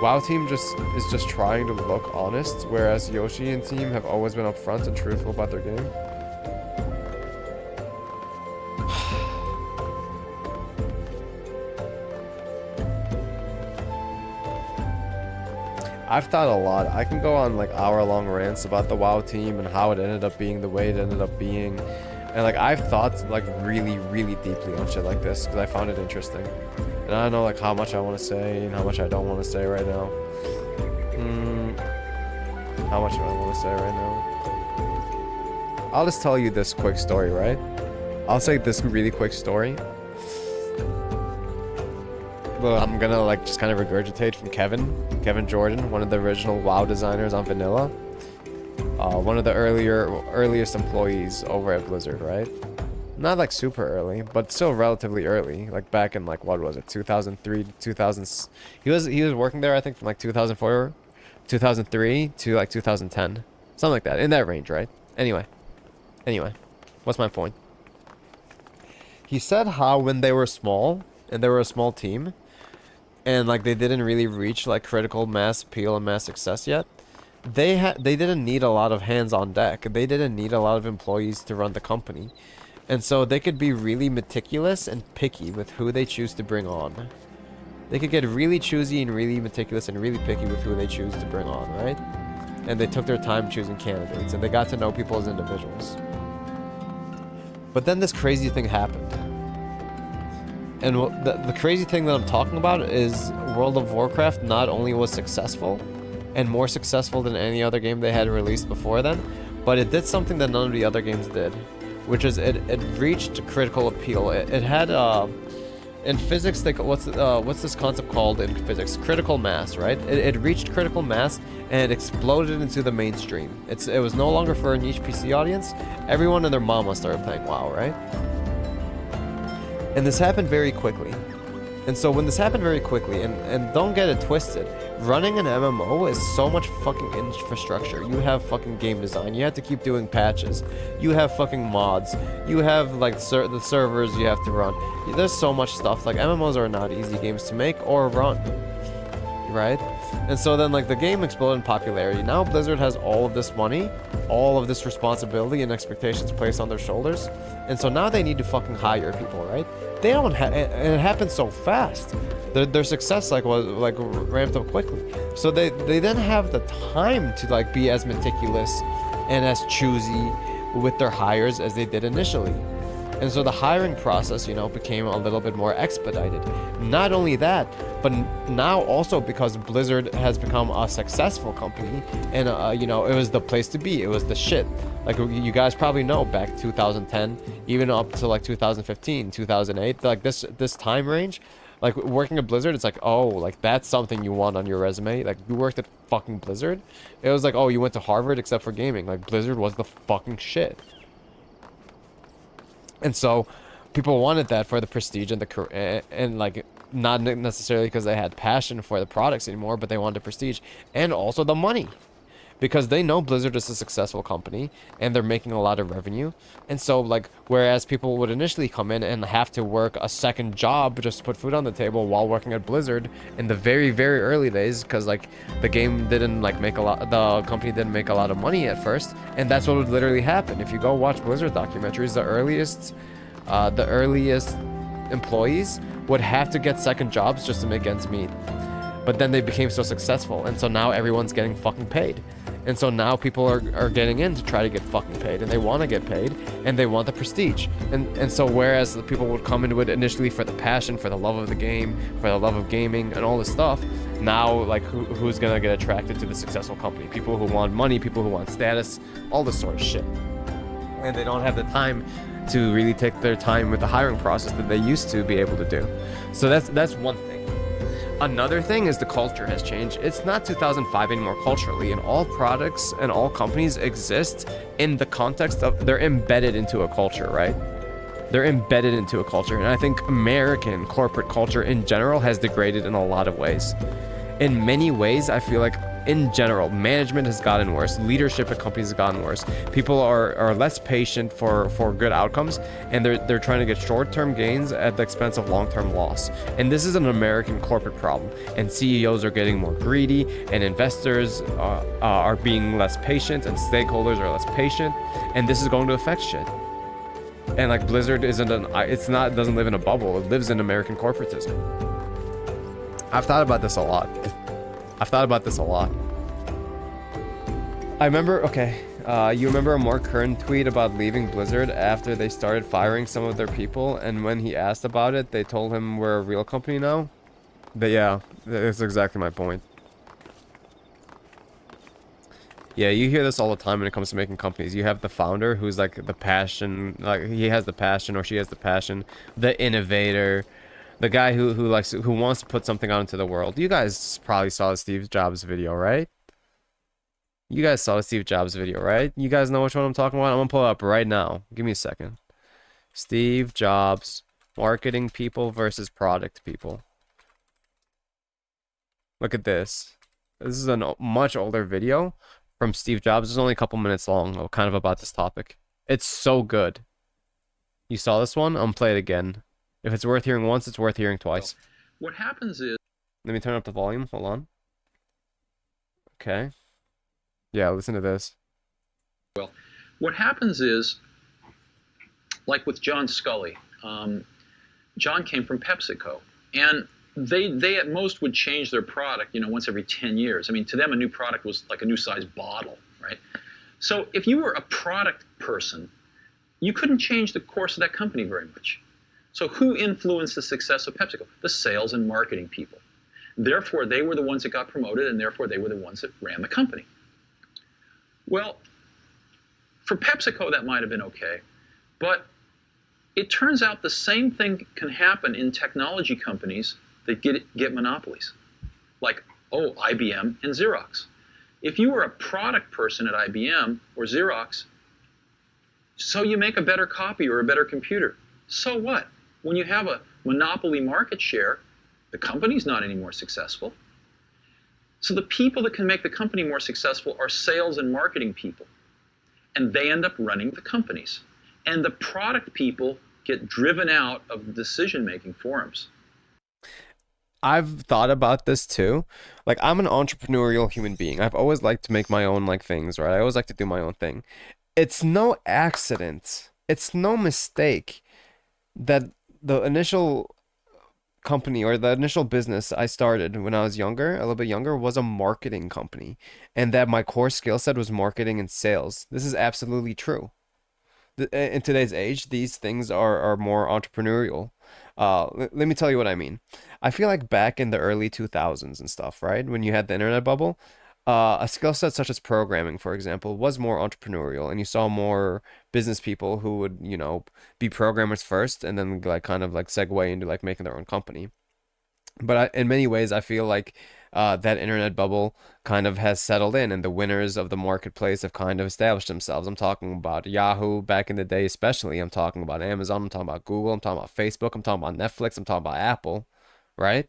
WoW team is just trying to look honest, whereas Yoshi and team have always been upfront and truthful about their game. I've thought a lot. I can go on like hour-long rants about the WoW team and how it ended up being the way it ended up being. And like I've thought like really, really deeply on shit like this because I found it interesting. And I don't know like how much I want to say and how much I don't want to say right now. How much do I want to say right now? I'll just tell you this quick story, right? I'll say this really quick story. Well, I'm gonna like just kind of regurgitate from Kevin Jordan, one of the original WoW designers on Vanilla. One of the earliest employees over at Blizzard, right? Not like super early, but still relatively early. Like back in like what was it, 2003 to 2000. He was working there I think from like 2004, 2003 to like 2010, something like that, in that range, right? Anyway, what's my point? He said how when they were small and they were a small team, and like they didn't really reach like critical mass appeal and mass success yet, they didn't need a lot of hands on deck. They didn't need a lot of employees to run the company. And so they could be really meticulous and picky with who they choose to bring on. They could get really choosy and really meticulous and really picky with who they choose to bring on, right? And they took their time choosing candidates, and they got to know people as individuals. But then this crazy thing happened. And the crazy thing that I'm talking about is World of Warcraft not only was successful, and more successful than any other game they had released before then, but it did something that none of the other games did, which is it reached critical appeal. It had in physics, like what's this concept called in physics? Critical mass, right? It reached critical mass and it exploded into the mainstream. It was no longer for a niche PC audience. Everyone and their mama started playing WoW, right? And this happened very quickly. And so when this happened very quickly, and don't get it twisted, running an MMO is so much fucking infrastructure. You have fucking game design. You have to keep doing patches. You have fucking mods. You have like the servers you have to run. There's so much stuff. Like MMOs are not easy games to make or run, right? And so then like the game exploded in popularity. Now Blizzard has all of this money, all of this responsibility and expectations placed on their shoulders. And so now they need to fucking hire people, right? They don't and it happened so fast. Their success was ramped up quickly. So they didn't have the time to like be as meticulous and as choosy with their hires as they did initially. And so the hiring process, became a little bit more expedited. Not only that, but now also because Blizzard has become a successful company, and it was the place to be. It was the shit. Like you guys probably know, back 2010, even up to like 2015, 2008, like this time range, like working at Blizzard, it's like, oh, like that's something you want on your resume. Like you worked at fucking Blizzard. It was like, oh, you went to Harvard except for gaming. Like Blizzard was the fucking shit. And so people wanted that for the prestige and and like not necessarily because they had passion for the products anymore, but they wanted the prestige and also the money, because they know Blizzard is a successful company and they're making a lot of revenue. And so like, whereas people would initially come in and have to work a second job just to put food on the table while working at Blizzard in the very, very early days, because like the game didn't like the company didn't make a lot of money at first. And that's what would literally happen. If you go watch Blizzard documentaries, the earliest employees would have to get second jobs just to make ends meet. But then they became so successful, and so now everyone's getting fucking paid. And so now people are getting in to try to get fucking paid, and they want to get paid, and they want the prestige. And so whereas the people would come into it initially for the passion, for the love of the game, for the love of gaming, and all this stuff, now like who's gonna get attracted to the successful company? People who want money, people who want status, all this sort of shit. And they don't have the time to really take their time with the hiring process that they used to be able to do. So that's one thing. Another thing is the culture has changed. It's not 2005 anymore culturally, and all products and all companies exist in the context of they're embedded into a culture, right? They're embedded into a culture, and I think American corporate culture in general has degraded in a lot of ways. In many ways, I feel like in general, management has gotten worse. Leadership at companies has gotten worse. People are less patient for good outcomes, and they're trying to get short-term gains at the expense of long-term loss. And this is an American corporate problem. And CEOs are getting more greedy, and investors are being less patient, and stakeholders are less patient, and this is going to affect shit. And like Blizzard doesn't live in a bubble. It lives in American corporatism. I've thought about this a lot. I remember, okay, you remember a more current tweet about leaving Blizzard after they started firing some of their people, and when he asked about it, they told him we're a real company now? But yeah, that's exactly my point. Yeah, you hear this all the time when it comes to making companies. You have the founder who's like the passion, like he has the passion or she has the passion, the innovator, the guy who wants to put something out into the world. You guys probably saw the Steve Jobs video, right? You guys saw the Steve Jobs video, right? You guys know which one I'm talking about? I'm gonna pull it up right now. Give me a second. Steve Jobs, marketing people versus product people. Look at this. This is a much older video from Steve Jobs. It's only a couple minutes long, kind of about this topic. It's so good. You saw this one? I'm gonna play it again. If it's worth hearing once, it's worth hearing twice. What happens is... Let me turn up the volume. Hold on. Okay. Yeah, listen to this. Well, what happens is, like with John Scully, John came from PepsiCo, and they at most would change their product, once every 10 years. I mean, to them, a new product was like a new size bottle, right? So if you were a product person, you couldn't change the course of that company very much. So who influenced the success of PepsiCo? The sales and marketing people. Therefore, they were the ones that got promoted, and therefore they were the ones that ran the company. Well, for PepsiCo, that might have been okay, but it turns out the same thing can happen in technology companies that get monopolies, like, IBM and Xerox. If you were a product person at IBM or Xerox, so you make a better copy or a better computer. So what? When you have a monopoly market share, the company's not any more successful. So the people that can make the company more successful are sales and marketing people. And they end up running the companies. And the product people get driven out of the decision-making forums. I've thought about this too. Like, I'm an entrepreneurial human being. I've always liked to make my own things, right? I always like to do my own thing. It's no accident. It's no mistake that the initial company or the initial business I started when I was younger, a little bit younger, was a marketing company, and that my core skill set was marketing and sales. This is absolutely true. In today's age, these things are more entrepreneurial. Let me tell you what I mean. I feel like back in the early 2000s and stuff, right? When you had the internet bubble, a skill set such as programming, for example, was more entrepreneurial, and you saw more business people who would, be programmers first and then kind of segue into making their own company. But in many ways, I feel like that internet bubble kind of has settled in, and the winners of the marketplace have kind of established themselves. I'm talking about Yahoo back in the day, especially. I'm talking about Amazon. I'm talking about Google. I'm talking about Facebook. I'm talking about Netflix. I'm talking about Apple, right?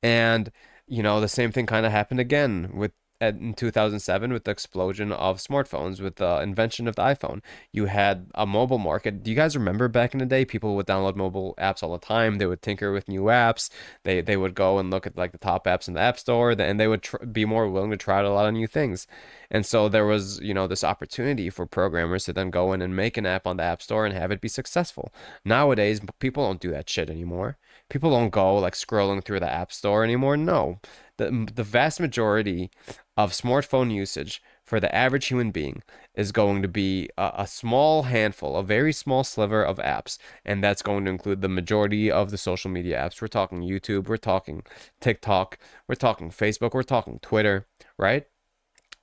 And the same thing kind of happened again in 2007 with the explosion of smartphones, with the invention of the iPhone. You had a mobile market. Do you guys remember back in the day, people would download mobile apps all the time? They would tinker with new apps. They would go and look at the top apps in the App Store, and they would be more willing to try out a lot of new things. And so there was, this opportunity for programmers to then go in and make an app on the App Store and have it be successful. Nowadays, people don't do that shit anymore. People don't go scrolling through the App Store anymore. No. The vast majority of smartphone usage for the average human being is going to be a small handful, a very small sliver of apps, and that's going to include the majority of the social media apps. We're talking YouTube, we're talking TikTok, we're talking Facebook, we're talking Twitter, right?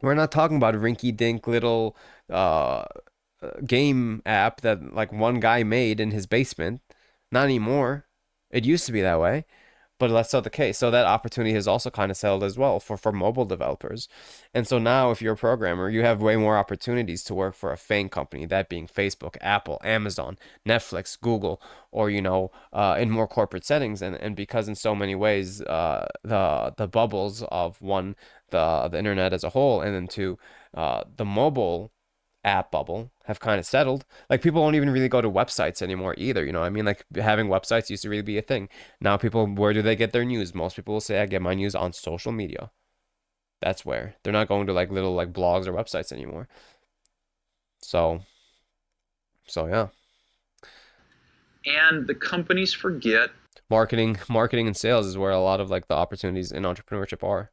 We're not talking about a rinky-dink little game app that one guy made in his basement. Not anymore. It used to be that way. But that's still the case. So that opportunity has also kind of settled as well for mobile developers. And so now if you're a programmer, you have way more opportunities to work for a FANG company, that being Facebook, Apple, Amazon, Netflix, Google, or in more corporate settings. And because in so many ways, the bubbles of one, the internet as a whole, and then two, the mobile app bubble have kind of settled. Like people don't even really go to websites anymore either. You know what I mean? Like having websites used to really be a thing. Now people, where do they get their news? Most people will say, I get my news on social media. That's where they're not going to like little like blogs or websites anymore. So, so yeah, And the companies forget marketing and sales is where a lot of like the opportunities in entrepreneurship are.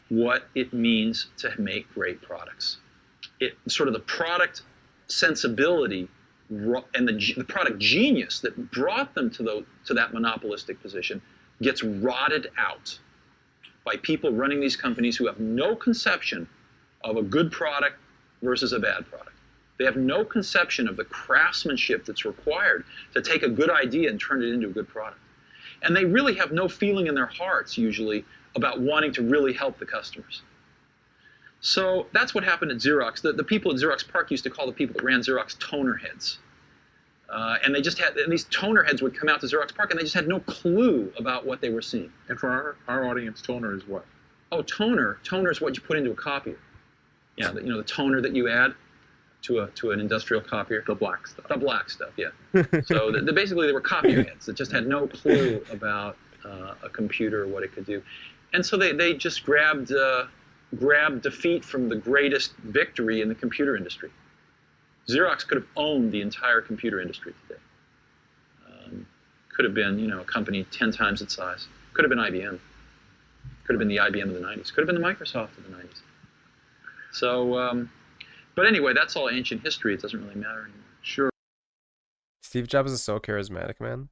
what it means to make great products. It sort of the product sensibility and the product genius that brought them to that monopolistic position gets rotted out by people running these companies who have no conception of a good product versus a bad product. They have no conception of the craftsmanship that's required to take a good idea and turn it into a good product. And they really have no feeling in their hearts, usually, about wanting to really help the customers. So that's what happened at Xerox. The people at Xerox PARC used to call the people that ran Xerox toner heads. And they just had, and these toner heads would come out to Xerox PARC and they just had no clue about what they were seeing. And for our audience, toner is what? Oh, toner. Toner is what you put into a copier. Yeah, the toner that you add to an industrial copier. The black stuff. The black stuff, yeah. So basically they were copier heads that just had no clue about a computer or what it could do. And so they just grabbed defeat from the greatest victory in the computer industry. Xerox could have owned the entire computer industry today. Could have been, a company 10 times its size. Could have been IBM. Could have been the IBM of the 90s. Could have been the Microsoft of the 90s. So, but anyway, that's all ancient history. It doesn't really matter anymore. Sure. Steve Jobs is so charismatic, man.